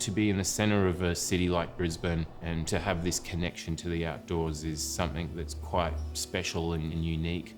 To be in the centre of a city like Brisbane and to have this connection to the outdoors is something that's quite special and unique.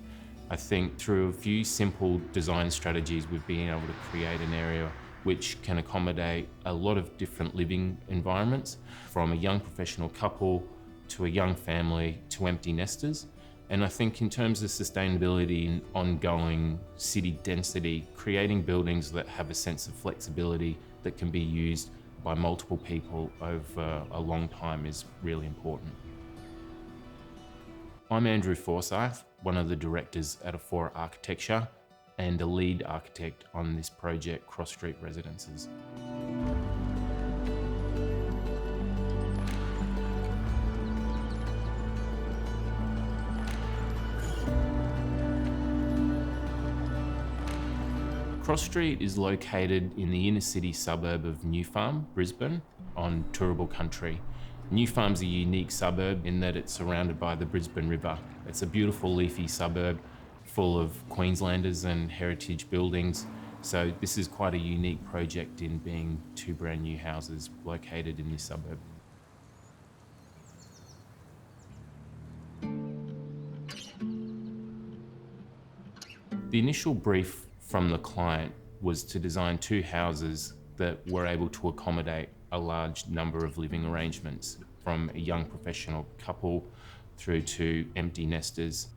I think through a few simple design strategies we've been able to create an area which can accommodate a lot of different living environments, from a young professional couple to a young family to empty nesters. And I think in terms of sustainability and ongoing city density, creating buildings that have a sense of flexibility that can be used by multiple people over a long time is really important. I'm Andrew Forsyth, one of the directors at Aphora Architecture and a lead architect on this project, Cross Street Residences. Cross Street is located in the inner city suburb of New Farm, Brisbane, on tourable country. New Farm's a unique suburb in that it's surrounded by the Brisbane River. It's a beautiful leafy suburb full of Queenslanders and heritage buildings. So this is quite a unique project in being two brand new houses located in this suburb. The initial brief from the client was to design two houses that were able to accommodate a large number of living arrangements, from a young professional couple through to empty nesters.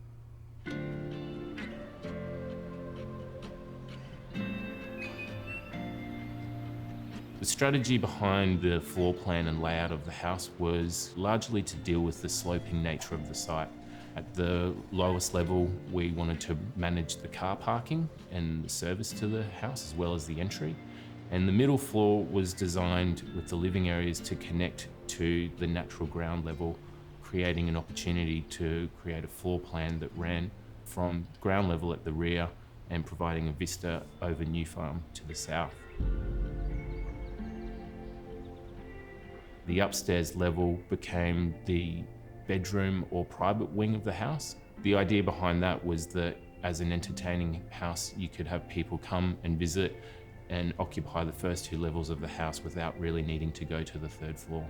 The strategy behind the floor plan and layout of the house was largely to deal with the sloping nature of the site. At the lowest level, we wanted to manage the car parking and the service to the house, as well as the entry. And the middle floor was designed with the living areas to connect to the natural ground level, creating an opportunity to create a floor plan that ran from ground level at the rear and providing a vista over New Farm to the south. The upstairs level became the bedroom or private wing of the house. The idea behind that was that as an entertaining house, you could have people come and visit and occupy the first two levels of the house without really needing to go to the third floor.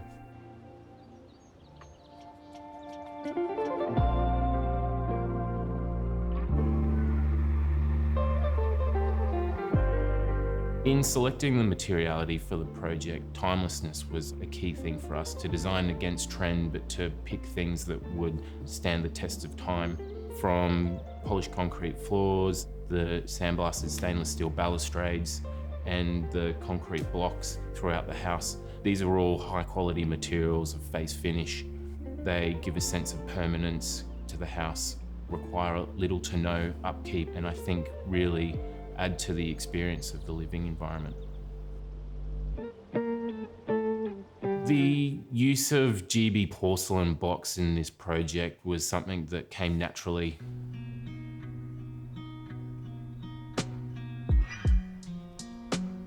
In selecting the materiality for the project, timelessness was a key thing for us, to design against trend, but to pick things that would stand the test of time. From polished concrete floors, the sandblasted stainless steel balustrades, and the concrete blocks throughout the house. These are all high quality materials of face finish. They give a sense of permanence to the house, require little to no upkeep, and I think really add to the experience of the living environment. The use of GB porcelain blocks in this project was something that came naturally.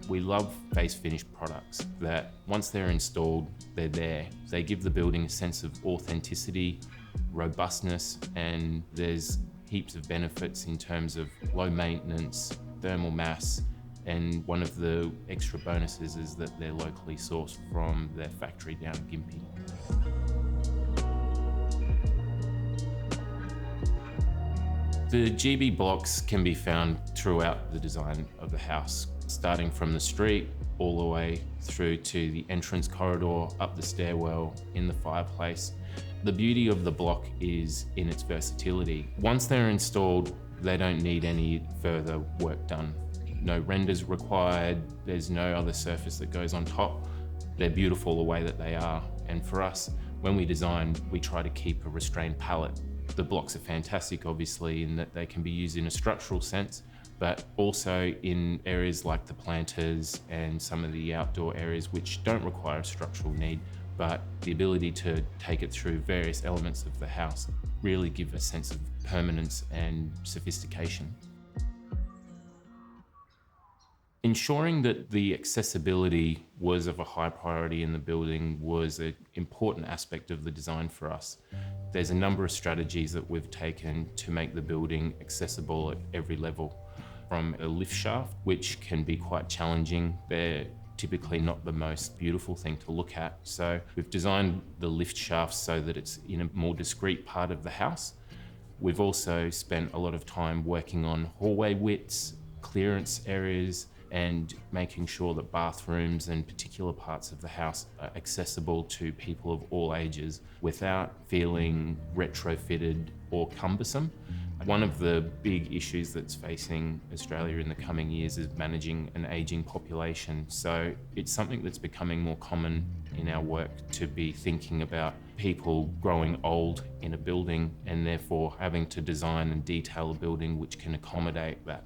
We love face finished products that once they're installed, they're there. They give the building a sense of authenticity, robustness, and there's heaps of benefits in terms of low maintenance, thermal mass, and one of the extra bonuses is that they're locally sourced from their factory down in Gympie. The GB blocks can be found throughout the design of the house, starting from the street all the way through to the entrance corridor, up the stairwell, in the fireplace. The beauty of the block is in its versatility. Once they're installed, they don't need any further work done. No renders required, there's no other surface that goes on top. They're beautiful the way that they are. And for us, when we design, we try to keep a restrained palette. The blocks are fantastic, obviously, in that they can be used in a structural sense, but also in areas like the planters and some of the outdoor areas which don't require a structural need, but the ability to take it through various elements of the house really give a sense of permanence and sophistication. Ensuring that the accessibility was of a high priority in the building was an important aspect of the design for us. There's a number of strategies that we've taken to make the building accessible at every level. From a lift shaft, which can be quite challenging, they're typically not the most beautiful thing to look at. So we've designed the lift shafts so that it's in a more discreet part of the house. We've also spent a lot of time working on hallway widths, clearance areas, and making sure that bathrooms and particular parts of the house are accessible to people of all ages without feeling retrofitted or cumbersome. One of the big issues that's facing Australia in the coming years is managing an ageing population. So it's something that's becoming more common in our work to be thinking about people growing old in a building and therefore having to design and detail a building which can accommodate that.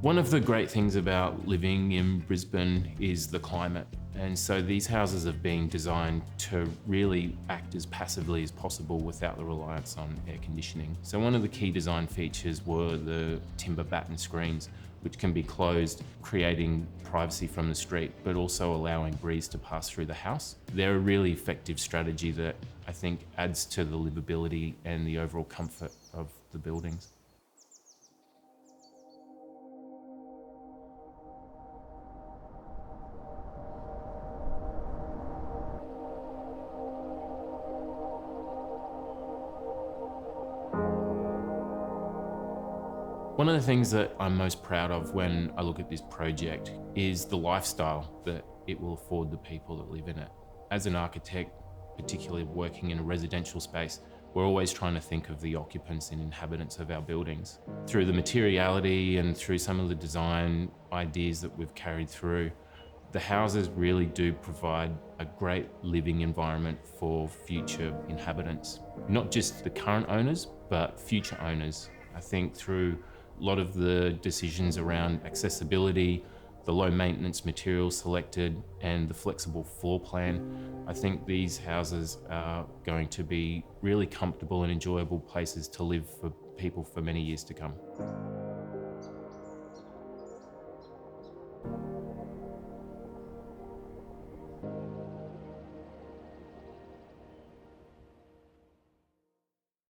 One of the great things about living in Brisbane is the climate. And so these houses have been designed to really act as passively as possible without the reliance on air conditioning. So one of the key design features were the timber batten screens, which can be closed, creating privacy from the street, but also allowing breeze to pass through the house. They're a really effective strategy that I think adds to the livability and the overall comfort of the buildings. One of the things that I'm most proud of when I look at this project is the lifestyle that it will afford the people that live in it. As an architect, particularly working in a residential space, we're always trying to think of the occupants and inhabitants of our buildings. Through the materiality and through some of the design ideas that we've carried through, the houses really do provide a great living environment for future inhabitants. Not just the current owners, but future owners. I think through a lot of the decisions around accessibility, the low maintenance materials selected, and the flexible floor plan, I think these houses are going to be really comfortable and enjoyable places to live for people for many years to come.